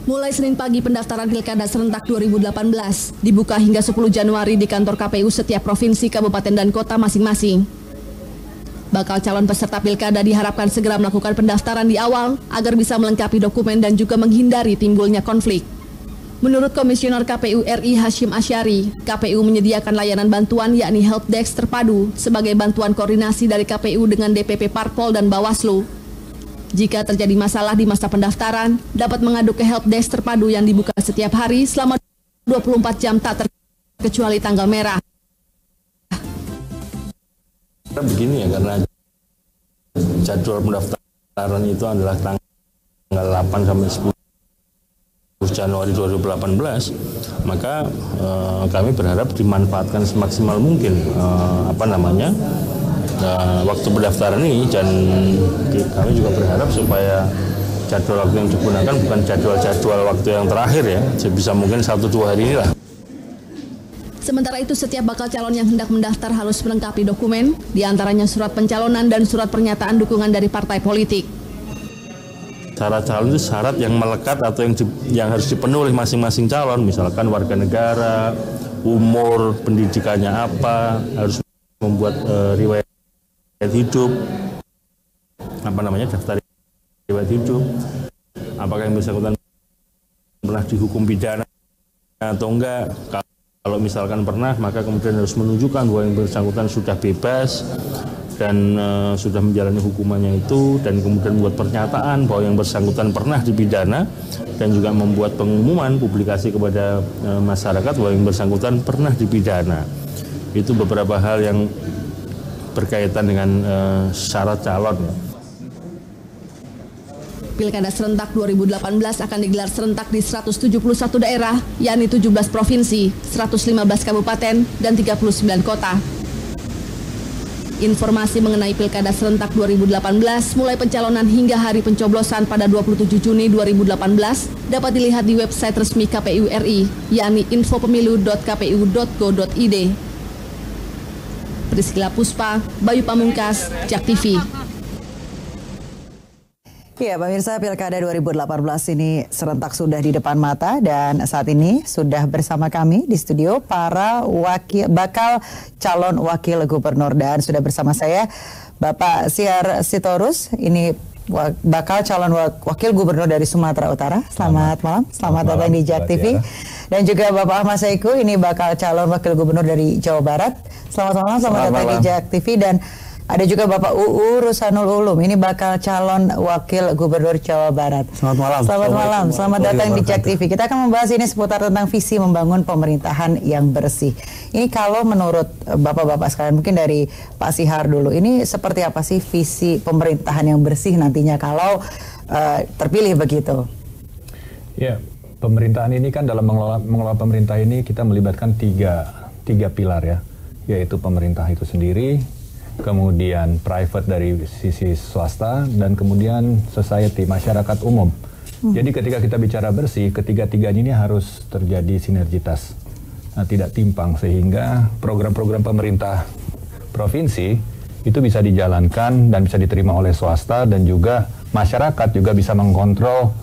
Mulai Senin pagi pendaftaran Pilkada serentak 2018 dibuka hingga 10 Januari di kantor KPU setiap provinsi, kabupaten, dan kota masing-masing. Bakal calon peserta Pilkada diharapkan segera melakukan pendaftaran di awal agar bisa melengkapi dokumen dan juga menghindari timbulnya konflik. Menurut Komisioner KPU RI Hashim Asyari, KPU menyediakan layanan bantuan yakni helpdesk terpadu sebagai bantuan koordinasi dari KPU dengan DPP Parpol dan Bawaslu. Jika terjadi masalah di masa pendaftaran, dapat mengadu ke helpdesk terpadu yang dibuka setiap hari selama 24 jam tak terkecuali tanggal merah. Begini ya, karena jadwal pendaftaran itu adalah tanggal 8 sampai 10 Januari 2018, maka kami berharap dimanfaatkan semaksimal mungkin waktu pendaftaran ini, dan kami juga berharap supaya jadwal waktu yang digunakan bukan jadwal waktu yang terakhir ya, sebisa mungkin 1-2 hari inilah. Sementara itu, setiap bakal calon yang hendak mendaftar harus melengkapi dokumen, diantaranya surat pencalonan dan surat pernyataan dukungan dari partai politik. Syarat calon itu syarat yang melekat atau yang harus dipenuhi oleh masing-masing calon, misalkan warga negara, umur, pendidikannya apa, harus membuat riwayat hidup, daftar riwayat hidup, apakah yang bersangkutan pernah dihukum pidana atau enggak. Kalau misalkan pernah, maka kemudian harus menunjukkan bahwa yang bersangkutan sudah bebas dan sudah menjalani hukumannya itu, dan kemudian membuat pernyataan bahwa yang bersangkutan pernah dipidana, dan juga membuat pengumuman publikasi kepada masyarakat bahwa yang bersangkutan pernah dipidana. Itu beberapa hal yang berkaitan dengan syarat calon. Pilkada serentak 2018 akan digelar serentak di 171 daerah, yakni 17 provinsi, 115 kabupaten, dan 39 kota. Informasi mengenai Pilkada serentak 2018 mulai pencalonan hingga hari pencoblosan pada 27 Juni 2018 dapat dilihat di website resmi KPU RI, yakni infopemilu.kpu.go.id. Priscilla Puspa, Bayu Pamungkas, JAK TV. Ya, pemirsa, Pilkada 2018 ini serentak sudah di depan mata, dan saat ini sudah bersama kami di studio para bakal calon wakil gubernur, dan sudah bersama saya Bapak Syar Sitorus, ini bakal calon wakil gubernur dari Sumatera Utara. Selamat malam, selamat datang di JAK TV. Dan juga Bapak Ahmad Saiku, ini bakal calon wakil gubernur dari Jawa Barat. Selamat malam, selamat datang di JAK TV. Dan ada juga Bapak UU Rusanul Ulum, ini bakal calon wakil gubernur Jawa Barat. Selamat malam. Selamat malam, selamat datang di JAK TV. Kita akan membahas ini seputar tentang visi membangun pemerintahan yang bersih. Ini kalau menurut Bapak-Bapak sekalian, mungkin dari Pak Syihar dulu, ini seperti apa sih visi pemerintahan yang bersih nantinya kalau terpilih begitu? Ya, pemerintahan ini kan dalam mengelola pemerintah ini kita melibatkan tiga pilar ya, yaitu pemerintah itu sendiri, kemudian private dari sisi swasta, dan kemudian society, masyarakat umum. Jadi ketika kita bicara bersih, ketiga-tiganya ini harus terjadi sinergitas, tidak timpang, sehingga program-program pemerintah provinsi itu bisa dijalankan dan bisa diterima oleh swasta, dan juga masyarakat juga bisa mengkontrol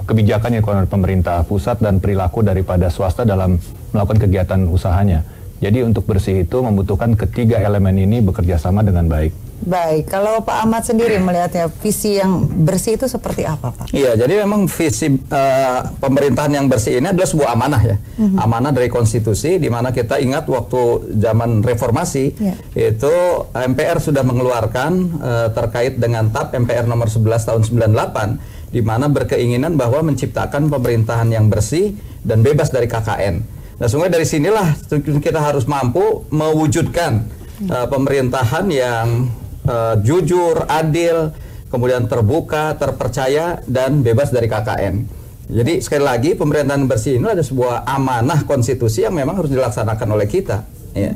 kebijakan yang dilakukan oleh pemerintah pusat dan perilaku daripada swasta dalam melakukan kegiatan usahanya. Jadi untuk bersih itu membutuhkan ketiga elemen ini bekerja sama dengan baik. Baik, kalau Pak Ahmad sendiri melihatnya visi yang bersih itu seperti apa, Pak? Iya, jadi memang visi pemerintahan yang bersih ini adalah sebuah amanah ya. Amanah dari konstitusi, di mana kita ingat waktu zaman reformasi, itu MPR sudah mengeluarkan terkait dengan TAP MPR nomor 11 tahun 98, di mana berkeinginan bahwa menciptakan pemerintahan yang bersih dan bebas dari KKN. Nah, sehingga dari sinilah kita harus mampu mewujudkan pemerintahan yang jujur, adil, kemudian terbuka, terpercaya, dan bebas dari KKN. Jadi sekali lagi pemerintahan bersih ini ada sebuah amanah konstitusi yang memang harus dilaksanakan oleh kita. Ya.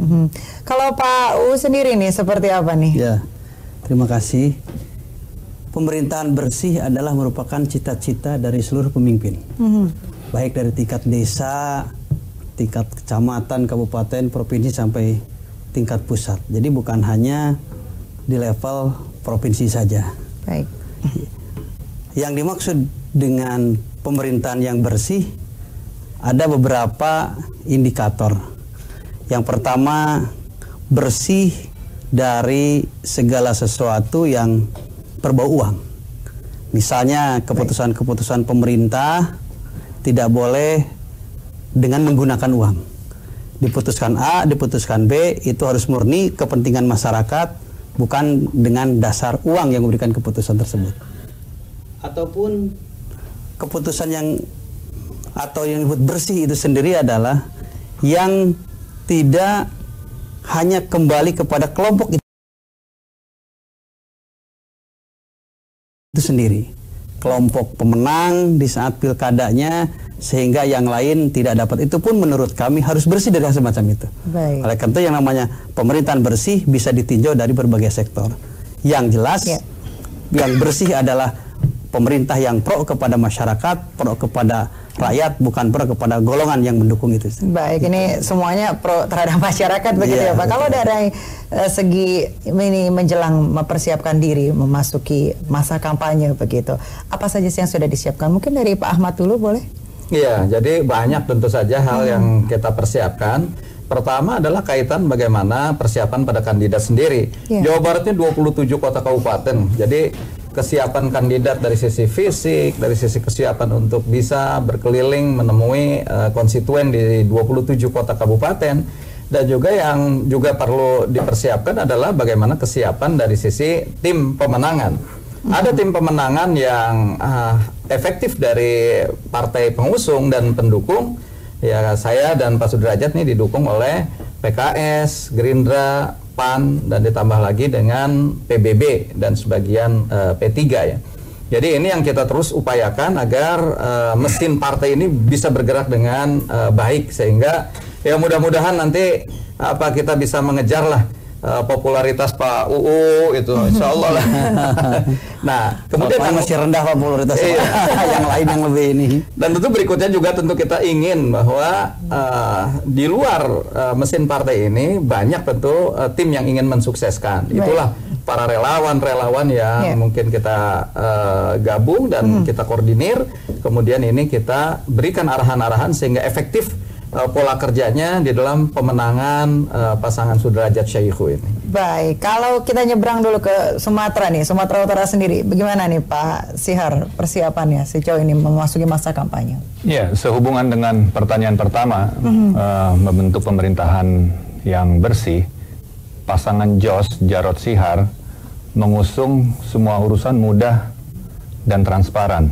Kalau Pak U sendiri nih seperti apa nih? Ya, terima kasih. Pemerintahan bersih adalah merupakan cita-cita dari seluruh pemimpin, baik dari tingkat desa, tingkat kecamatan, kabupaten, provinsi, sampai tingkat pusat. Jadi bukan hanya di level provinsi saja. Baik. Yang dimaksud dengan pemerintahan yang bersih ada beberapa indikator. Yang pertama, bersih dari segala sesuatu yang berbau uang. Misalnya keputusan-keputusan pemerintah tidak boleh dengan menggunakan uang. Diputuskan A, diputuskan B, itu harus murni kepentingan masyarakat, bukan dengan dasar uang yang memberikan keputusan tersebut. Ataupun keputusan yang disebut bersih itu sendiri adalah yang tidak hanya kembali kepada kelompok itu sendiri, kelompok pemenang di saat pilkadanya, sehingga yang lain tidak dapat. Itu pun menurut kami harus bersih dari hal semacam itu. Baik. Oleh karena itu yang namanya pemerintahan bersih bisa ditinjau dari berbagai sektor. Yang jelas yang bersih adalah pemerintah yang pro kepada masyarakat, pro kepada rakyat, bukan pro kepada golongan yang mendukung itu. Baik, ini semuanya pro terhadap masyarakat begitu ya Pak. Kalau dari segi ini menjelang mempersiapkan diri memasuki masa kampanye begitu, apa saja sih yang sudah disiapkan? Mungkin dari Pak Ahmad dulu boleh? Iya, jadi banyak tentu saja hal yang kita persiapkan. Pertama adalah kaitan bagaimana persiapan pada kandidat sendiri. Jawa Barat ini 27 kota kabupaten. Jadi kesiapan kandidat dari sisi fisik, dari sisi kesiapan untuk bisa berkeliling menemui konstituen di 27 kota kabupaten, dan juga yang juga perlu dipersiapkan adalah bagaimana kesiapan dari sisi tim pemenangan. Ada tim pemenangan yang efektif dari partai pengusung dan pendukung. Ya, saya dan Pak Sudrajat nih didukung oleh PKS, Gerindra, PAN, dan ditambah lagi dengan PBB dan sebagian P3 ya. Jadi ini yang kita terus upayakan agar mesin partai ini bisa bergerak dengan baik, sehingga ya mudah-mudahan nanti kita bisa mengejar lah popularitas Pak UU itu, insya Allah lah. Nah, kemudian yang masih rendah popularitas yang lain yang lebih ini. Dan tentu berikutnya juga tentu kita ingin bahwa di luar mesin partai ini banyak tentu tim yang ingin mensukseskan. Itulah para relawan-relawan yang mungkin kita gabung dan kita koordinir. Kemudian ini kita berikan arahan-arahan sehingga efektif pola kerjanya di dalam pemenangan pasangan Sudrajat Syaihu ini. Baik, kalau kita nyebrang dulu ke Sumatera nih, Sumatera Utara sendiri, bagaimana nih Pak Sihar persiapannya sejauh ini memasuki masa kampanye? Ya, sehubungan dengan pertanyaan pertama, membentuk pemerintahan yang bersih, pasangan Jos Jarod Sihar mengusung semua urusan mudah dan transparan.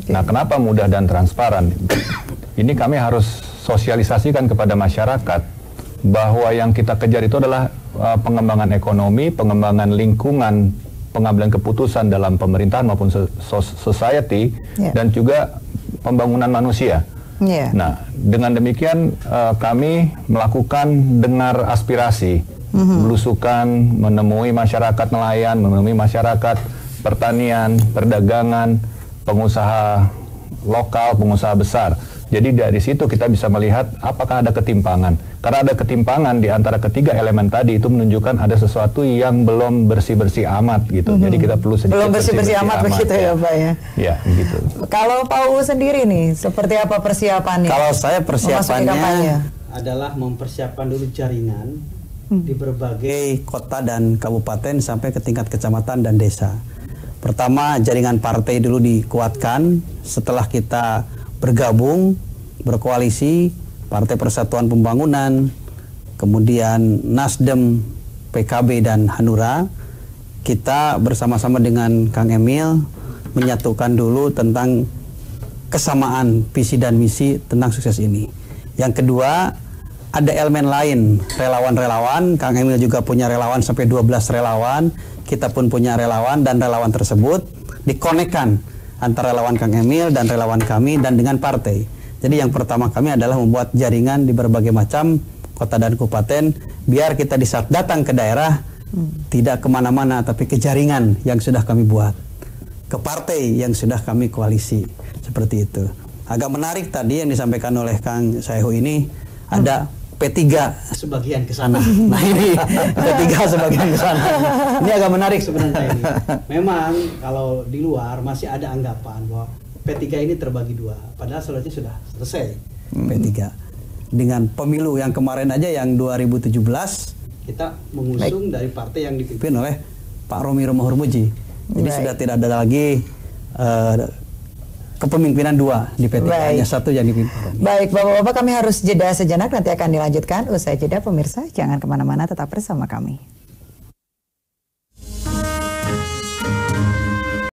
Nah, kenapa mudah dan transparan? Ini kami harus sosialisasikan kepada masyarakat bahwa yang kita kejar itu adalah pengembangan ekonomi, pengembangan lingkungan, pengambilan keputusan dalam pemerintahan maupun society, dan juga pembangunan manusia. Nah, dengan demikian kami melakukan dengar aspirasi, belusukan, menemui masyarakat nelayan, menemui masyarakat pertanian, perdagangan, pengusaha lokal, pengusaha besar. Jadi dari situ kita bisa melihat apakah ada ketimpangan. Karena ada ketimpangan di antara ketiga elemen tadi, itu menunjukkan ada sesuatu yang belum bersih-bersih amat gitu. Jadi kita perlu sedikit belum bersih-bersih amat begitu ya Pak ya. Ya, begitu. Kalau Pak U sendiri nih, seperti apa persiapannya? Kalau saya persiapannya adalah mempersiapkan dulu jaringan di berbagai kota dan kabupaten sampai ke tingkat kecamatan dan desa. Pertama, jaringan partai dulu dikuatkan. Setelah kita bergabung, berkoalisi, Partai Persatuan Pembangunan, kemudian Nasdem, PKB, dan Hanura, kita bersama-sama dengan Kang Emil menyatukan dulu tentang kesamaan visi dan misi tentang sukses ini. Yang kedua, ada elemen lain, relawan-relawan. Kang Emil juga punya relawan sampai 12 relawan, kita pun punya relawan, dan relawan tersebut dikonekkan antara relawan Kang Emil dan relawan kami dan dengan partai. Jadi yang pertama kami adalah membuat jaringan di berbagai macam kota dan kabupaten, biar kita di saat datang ke daerah tidak kemana-mana, tapi ke jaringan yang sudah kami buat, ke partai yang sudah kami koalisi, seperti itu. Agak menarik tadi yang disampaikan oleh Kang Syaihu ini, ada P3 sebagian ke sana. Nah ini P3 sebagian ke sana. Ini agak menarik sebenarnya ini. Memang kalau di luar masih ada anggapan bahwa P3 ini terbagi dua. Padahal seharusnya sudah selesai P3. Dengan pemilu yang kemarin aja yang 2017 kita mengusung dari partai yang dipimpin oleh Pak Romi Romahur Muji. Jadi sudah tidak ada lagi kepemimpinan dua di P3, hanya satu yang dipimpin. Baik, Bapak-Bapak, kami harus jeda sejenak, nanti akan dilanjutkan usai jeda. Pemirsa, jangan kemana-mana, tetap bersama kami.